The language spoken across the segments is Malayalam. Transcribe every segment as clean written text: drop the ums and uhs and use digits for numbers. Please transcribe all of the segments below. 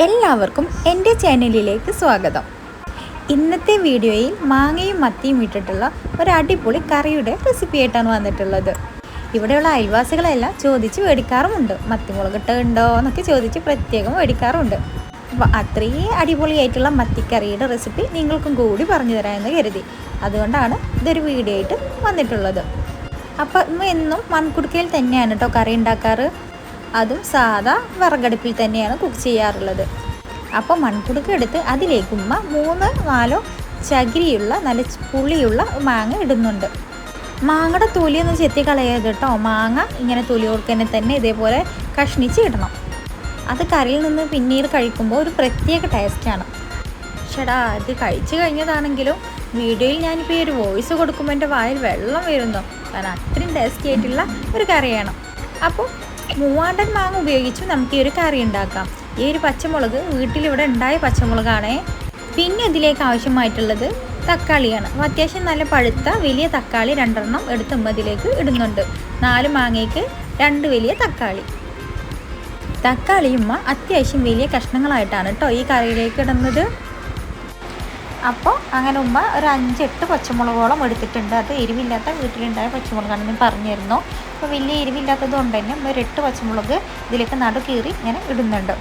എല്ലാവർക്കും എൻ്റെ ചാനലിലേക്ക് സ്വാഗതം. ഇന്നത്തെ വീഡിയോയിൽ മാങ്ങയും മത്തിയും ഇട്ടിട്ടുള്ള ഒരു അടിപൊളി കറിയുടെ റെസിപ്പി ആയിട്ടാണ് വന്നിട്ടുള്ളത്. ഇവിടെയുള്ള അയൽവാസികളെല്ലാം ചോദിച്ച് മേടിക്കാറുമുണ്ട്. മത്തിമുളകിട്ട് ഉണ്ടോ എന്നൊക്കെ ചോദിച്ച് പ്രത്യേകം മേടിക്കാറുണ്ട്. അപ്പോൾ അത്രയും അടിപൊളിയായിട്ടുള്ള മത്തിക്കറിയുടെ റെസിപ്പി നിങ്ങൾക്കും കൂടി പറഞ്ഞു തരാമെന്ന് കരുതി. അതുകൊണ്ടാണ് ഇതൊരു വീഡിയോ ആയിട്ട് വന്നിട്ടുള്ളത്. അപ്പോൾ എന്നും മൺകുടുക്കയിൽ തന്നെയാണ് കേട്ടോ കറി ഉണ്ടാക്കാറ്. അതും സാധാ വിറകടുപ്പിൽ തന്നെയാണ് കുക്ക് ചെയ്യാറുള്ളത്. അപ്പോൾ മൺകുടുക്ക എടുത്ത് അതിലേക്ക് ഉമ്മ 3-4 ചകിരിയുള്ള നല്ല പുളിയുള്ള മാങ്ങ ഇടുന്നുണ്ട്. മാങ്ങയുടെ തൊലിയൊന്നും ചെത്തി കളയരുത് കേട്ടോ. മാങ്ങ ഇങ്ങനെ തൊലി കൊടുക്കാൻ തന്നെ ഇതേപോലെ കഷ്ണിച്ച് ഇടണം. അത് കറിയിൽ നിന്ന് പിന്നീട് കഴിക്കുമ്പോൾ ഒരു പ്രത്യേക ടേസ്റ്റാണ്. ചേട്ടാ ഇത് കഴിച്ചു കഴിഞ്ഞതാണെങ്കിലും വീഡിയോയിൽ ഞാനിപ്പോൾ ഈ ഒരു വോയിസ് കൊടുക്കുമ്പോൾ എൻ്റെ വായിൽ വെള്ളം വരുന്നു. കാരണം അത്രയും ടേസ്റ്റി ആയിട്ടുള്ള ഒരു കറിയാണ്. അപ്പോൾ മൂവാണ്ടൻ മാങ്ങ ഉപയോഗിച്ച് നമുക്ക് ഈ ഒരു കറി ഉണ്ടാക്കാം. ഈ ഒരു പച്ചമുളക് വീട്ടിലിവിടെ ഉണ്ടായ പച്ചമുളകാണേ. പിന്നെ ഇതിലേക്ക് ആവശ്യമായിട്ടുള്ളത് തക്കാളിയാണ്. അത്യാവശ്യം നല്ല പഴുത്ത വലിയ തക്കാളി 2 എടുത്ത് ഇതിലേക്ക് ഇടുന്നുണ്ട്. 4 മാങ്ങയ്ക്ക് 2 വലിയ തക്കാളി. തക്കാളിയുമ്മ അത്യാവശ്യം വലിയ കഷ്ണങ്ങളായിട്ടാണ് കേട്ടോ ഈ കറിയിലേക്ക് ഇടുന്നത്. അപ്പോൾ അങ്ങനെ ഉമ്മ ഒരു 5-8 പച്ചമുളകോളം എടുത്തിട്ടുണ്ട്. അത് എരിവില്ലാത്ത വീട്ടിലുണ്ടായ പച്ചമുളകാണെന്ന് പറഞ്ഞിരുന്നു. അപ്പോൾ വലിയ എരിവില്ലാത്തത് കൊണ്ട് തന്നെ ഒരു 8 പച്ചമുളക് ഇതിലേക്ക് നടുകീറി ഇങ്ങനെ ഇടുന്നുണ്ട്.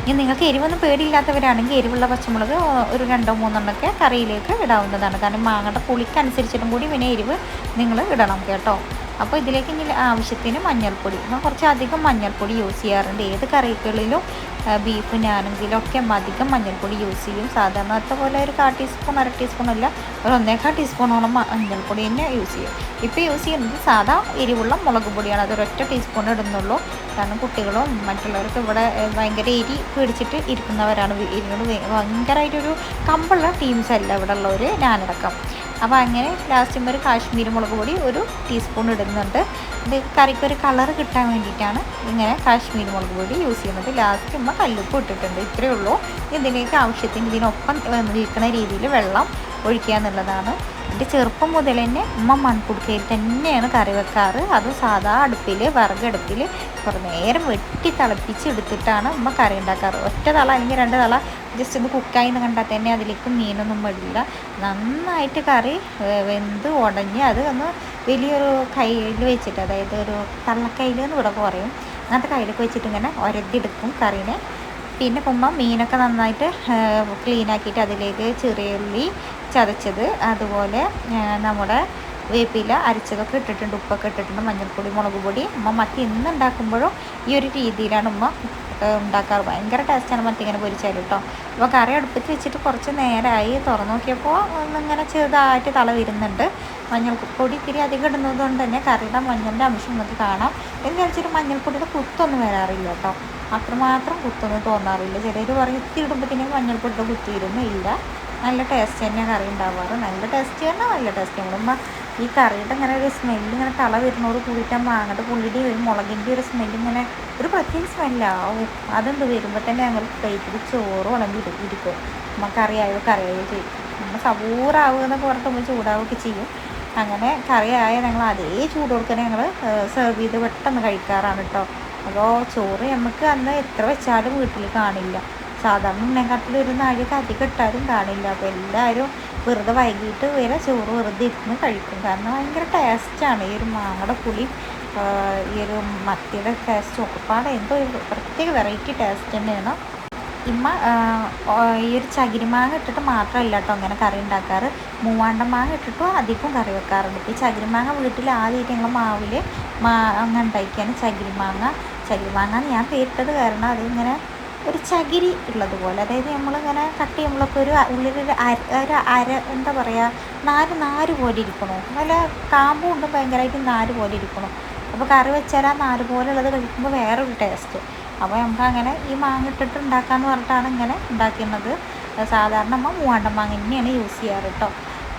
ഇനി നിങ്ങൾക്ക് എരിവൊന്നും പേടിയില്ലാത്തവരാണെങ്കിൽ എരിവുള്ള പച്ചമുളക് ഒരു 2-3 കറിയിലേക്ക് ഇടാവുന്നതാണ്. കാരണം മാങ്ങയുടെ പുളിക്കനുസരിച്ചിട്ടും കൂടി പിന്നെ എരിവ് നിങ്ങൾ ഇടണം കേട്ടോ. അപ്പോൾ ഇതിലേക്ക് ഇനി ആവശ്യത്തിന് മഞ്ഞൾപ്പൊടി, കുറച്ച് അധികം മഞ്ഞൾപ്പൊടി യൂസ് ചെയ്യാറുണ്ട്. ഏത് കറികളിലും ബീഫിനാണെങ്കിലും ഒക്കെ അധികം മഞ്ഞൾപ്പൊടി യൂസ് ചെയ്യും. സാധാരണത്തെ പോലെ ഒരു 1/4 ടീസ്പൂൺ 1/2 ടീസ്പൂണല്ല, ഒരു 1/4 ടീസ്പൂണോളം മഞ്ഞൾപ്പൊടി തന്നെ യൂസ് ചെയ്യും. ഇപ്പോൾ യൂസ് ചെയ്യുന്നത് സാധാ എരിവുള്ള മുളക് പൊടിയാണ്. അത് 1 ടീസ്പൂൺ ഇടുന്നുള്ളൂ. കാരണം കുട്ടികളും മറ്റുള്ളവർക്ക് ഇവിടെ ഭയങ്കര എരി പിടിച്ചിട്ട് ഇരിക്കുന്നവരാണ്. എരിയോട് ഭയങ്കരമായിട്ടൊരു കമ്പുള്ള ടീംസ് അല്ല ഇവിടെ ഉള്ളവർ, ഞാനടക്കം. അപ്പോൾ അങ്ങനെ ലാസ്റ്റ് ഒരു കാശ്മീരി മുളക് പൊടി 1 ടീസ്പൂൺ ഇടുന്നുണ്ട്. ഇത് കറിക്കൊരു കളർ കിട്ടാൻ വേണ്ടിയിട്ടാണ് ഇങ്ങനെ കാശ്മീരി മുളക് പൊടി യൂസ് ചെയ്യുന്നത്. ലാസ്റ്റ് കല്ലുപ്പ് ഇട്ടിട്ടുണ്ട്. ഇത്രയേ ഉള്ളൂ. ഇതിലേക്ക് ആവശ്യത്തിന് ഇതിനൊപ്പം നിൽക്കുന്ന രീതിയിൽ വെള്ളം ഒഴിക്കുക എന്നുള്ളതാണ്. എൻ്റെ ചെറുപ്പം മുതൽ തന്നെ മൺകുടുക്കയിൽ തന്നെയാണ് കറി വെക്കാറ്. അതും സാധാ അടുപ്പിൽ വിറകടുപ്പിൽ കുറേ നേരം വെട്ടി തിളപ്പിച്ച് എടുത്തിട്ടാണ് കറി ഉണ്ടാക്കാറ്. 1 തള അല്ലെങ്കിൽ 2 തള ജസ്റ്റ് ഒന്ന് കുക്കായി എന്ന് കണ്ടാൽ തന്നെ അതിലേക്ക് മീനൊന്നും ഇടില്ല. നന്നായിട്ട് കറി വെന്ത് ഉടഞ്ഞ് അത് ഒന്ന് വലിയൊരു കയ്യിൽ വെച്ചിട്ട്, അതായത് ഒരു തള്ളക്കയ്യിൽ എന്ന് ഇവിടെ പറയും, അങ്ങനത്തെ കയ്യിലൊക്കെ വെച്ചിട്ട് ഇങ്ങനെ ഒരതിയെടുക്കും കറീനെ. പിന്നെ മീനൊക്കെ നന്നായിട്ട് ക്ലീനാക്കിയിട്ട് അതിലേക്ക് ചെറിയ ഉള്ളി ചതച്ചത്, അതുപോലെ നമ്മുടെ വേപ്പില അരച്ചതൊക്കെ ഇട്ടിട്ടുണ്ട്, ഉപ്പൊക്കെ ഇട്ടിട്ടുണ്ട്, മഞ്ഞൾപ്പൊടി, മുളക് പൊടി. മത്തി ഇന്ന് ഉണ്ടാക്കുമ്പോഴും ഈ ഒരു രീതിയിലാണ് ഉണ്ടാക്കാറ്. ഭയങ്കര ടേസ്റ്റാണ് മത്തി ഇങ്ങനെ പൊരിച്ചാൽ കേട്ടോ. അപ്പോൾ കറി അടുപ്പത്ത് വെച്ചിട്ട് കുറച്ച് നേരമായി. തുറന്നു നോക്കിയപ്പോൾ ഒന്നിങ്ങനെ ചെറുതായിട്ട് തള വരുന്നുണ്ട്. മഞ്ഞൾപ്പൊടി ഇത്തിരി അധികം ഇടുന്നത് കൊണ്ട് തന്നെ കറിയുടെ മഞ്ഞളുടെ അംശം നമുക്ക് കാണാം. എന്ന് വെച്ചിട്ട് മഞ്ഞൾപ്പൊടിയുടെ കുത്തൊന്നും വരാറില്ല കേട്ടോ. അത്രമാത്രം കുത്തൊന്നും തോന്നാറില്ല. ചിലർ പറയും ഇത്തിരി ഇടുമ്പോഴത്തേനും മഞ്ഞൾപ്പൊടിയുടെ കുത്തി വരുന്നു. ഇല്ല, നല്ല ടേസ്റ്റ് തന്നെയാണ് കറി ഉണ്ടാവാറ്. നല്ല ടേസ്റ്റ് തന്നെ, നല്ല ടേസ്റ്റ്. നമ്മളുമ്പോൾ ഈ കറിയുടെ ഇങ്ങനെ ഒരു സ്മെല്ല് ഇങ്ങനെ തള വരുന്നതോട് കൂടിയിട്ട് മാങ്ങയുടെ പുള്ളിയുടെ ഒരു മുളകിൻ്റെ ഒരു സ്മെല്ല് ഇങ്ങനെ ഒരു പ്രത്യേക സ്മെല്ലാവും. അതുകൊണ്ട് വരുമ്പോൾ തന്നെ ഞങ്ങൾ പ്ലേറ്റിൽ ചോറ് ഉണങ്ങി ഇരിക്കും. കറിയായോ ചെയ്യും. നമ്മൾ സബൂറാവുമെന്നൊക്കെ പറഞ്ഞിട്ട് ചൂടാവുകയൊക്കെ ചെയ്യും. അങ്ങനെ കറിയായ ഞങ്ങൾ അതേ ചൂടോടെ തന്നെ ഞങ്ങൾ സെർവ് ചെയ്ത് പെട്ടെന്ന് കഴിക്കാറാണ് കേട്ടോ. അപ്പോൾ ചോറ് നമുക്ക് അന്ന് എത്ര വെച്ചാലും വീട്ടിൽ കാണില്ല. സാധാരണ ഉണ്ണേക്കാട്ടിൽ ഒരു നാഴിക അധികം ഇട്ടാലും കാണില്ല. അപ്പോൾ എല്ലാവരും വെറുതെ വൈകിട്ട് വരെ ചോറ് വെറുതെ ഇരുന്ന് കഴിക്കും. കാരണം ഭയങ്കര ടേസ്റ്റാണ് ഈ ഒരു മാങ്ങയുടെ പുളി, ഈ ഒരു മത്തിയുടെ ടേസ്റ്റ് ഒക്കെപ്പാടെ എന്തോ ഒരു പ്രത്യേക വെറൈറ്റി ടേസ്റ്റ് തന്നെയാണ്. ഈ ഒരു ചകിരിമാങ്ങ ഇട്ടിട്ട് മാത്രമല്ല കേട്ടോ അങ്ങനെ കറി ഉണ്ടാക്കാറ്. മൂവാണ്ടൻ മാങ്ങ ഇട്ടിട്ടും അധികം കറി വെക്കാറുണ്ട്. ഈ ചകിരിമാങ്ങ വീട്ടിൽ ആദ്യമായിട്ട് ഞങ്ങൾ മാവിൽ മാങ്ങ ഉണ്ടാക്കിയാണ് ചകിരിമാങ്ങ എന്ന് ഞാൻ പേരിട്ടത്. കാരണം അതിങ്ങനെ ഒരു ചകിരി ഉള്ളതുപോലെ, അതായത് നമ്മളിങ്ങനെ കട്ട് ചെയ്യുമ്പോഴൊക്കെ ഒരു ഉള്ളിലൊരു അര എന്താ പറയുക, നാര് പോലെ ഇരിക്കണോ, നല്ല കാമ്പും ഉണ്ട്, ഭയങ്കരമായിട്ട് നാര് പോലെ ഇരിക്കണം. അപ്പോൾ കറി വെച്ചാൽ ആ നാര് പോലെ ഉള്ളത് കഴിക്കുമ്പോൾ വേറൊരു ടേസ്റ്റ്. അപ്പോൾ നമുക്ക് അങ്ങനെ ഈ മാങ്ങ ഇട്ടിട്ട് ഉണ്ടാക്കാമെന്ന് പറഞ്ഞിട്ടാണ് ഇങ്ങനെ ഉണ്ടാക്കുന്നത്. സാധാരണ മൂവാണ്ടൻ മാങ്ങ തന്നെയാണ് യൂസ് ചെയ്യാറ് കേട്ടോ.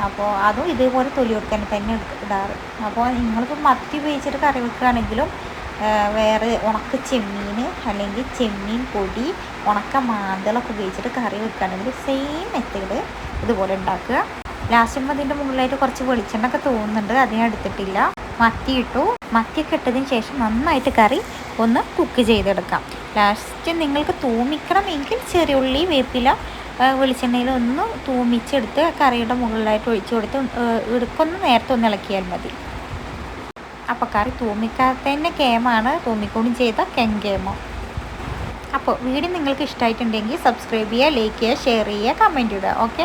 അപ്പോൾ അതും ഇതേപോലെ തൊലി കൊടുക്കാൻ തന്നെ ഇടാറ്. അപ്പോൾ നിങ്ങളിപ്പോൾ മത്തി ഉപയോഗിച്ചിട്ട് കറി വെക്കുകയാണെങ്കിലും വേറെ ഉണക്ക ചെമ്മീൻ അല്ലെങ്കിൽ ചെമ്മീൻ പൊടി, ഉണക്ക മാന്തളൊക്കെ ഉപയോഗിച്ചിട്ട് കറി വെക്കുകയാണെങ്കിൽ സെയിം മെത്തേഡ് ഇതുപോലെ ഉണ്ടാക്കുക. ലാസ്റ്റ് അതിൻ്റെ മുകളിലായിട്ട് കുറച്ച് വെളിച്ചെണ്ണ ഒക്കെ തോന്നുന്നുണ്ട്, അതിനെടുത്തിട്ടില്ല. മത്തി ഇട്ടു. മത്തിയൊക്കെ ഇട്ടതിന് ശേഷം നന്നായിട്ട് കറി ഒന്ന് കുക്ക് ചെയ്തെടുക്കാം. ലാസ്റ്റ് നിങ്ങൾക്ക് തൂമിക്കണമെങ്കിൽ ചെറിയ ഉള്ളി, വേപ്പില വെളിച്ചെണ്ണയിൽ ഒന്ന് തൂമിച്ചെടുത്ത് കറിയുടെ മുകളിലായിട്ട് ഒഴിച്ചു കൊടുത്ത് എടുക്കൊന്ന് നേരത്തെ ഒന്ന് ഇളക്കിയാൽ മതി. അപ്പോൾ കറി തൂമിക്കാത്തതിൻ്റെ കേമാണ്, തൂമിക്കൂടി ചെയ്ത കെങ്കേമോ. അപ്പോൾ വീഡിയോ നിങ്ങൾക്ക് ഇഷ്ടമായിട്ടുണ്ടെങ്കിൽ സബ്സ്ക്രൈബ് ചെയ്യുക, ലൈക്ക് ചെയ്യുക, ഷെയർ ചെയ്യുക, കമൻറ്റ് ഇടുക. ഓക്കെ.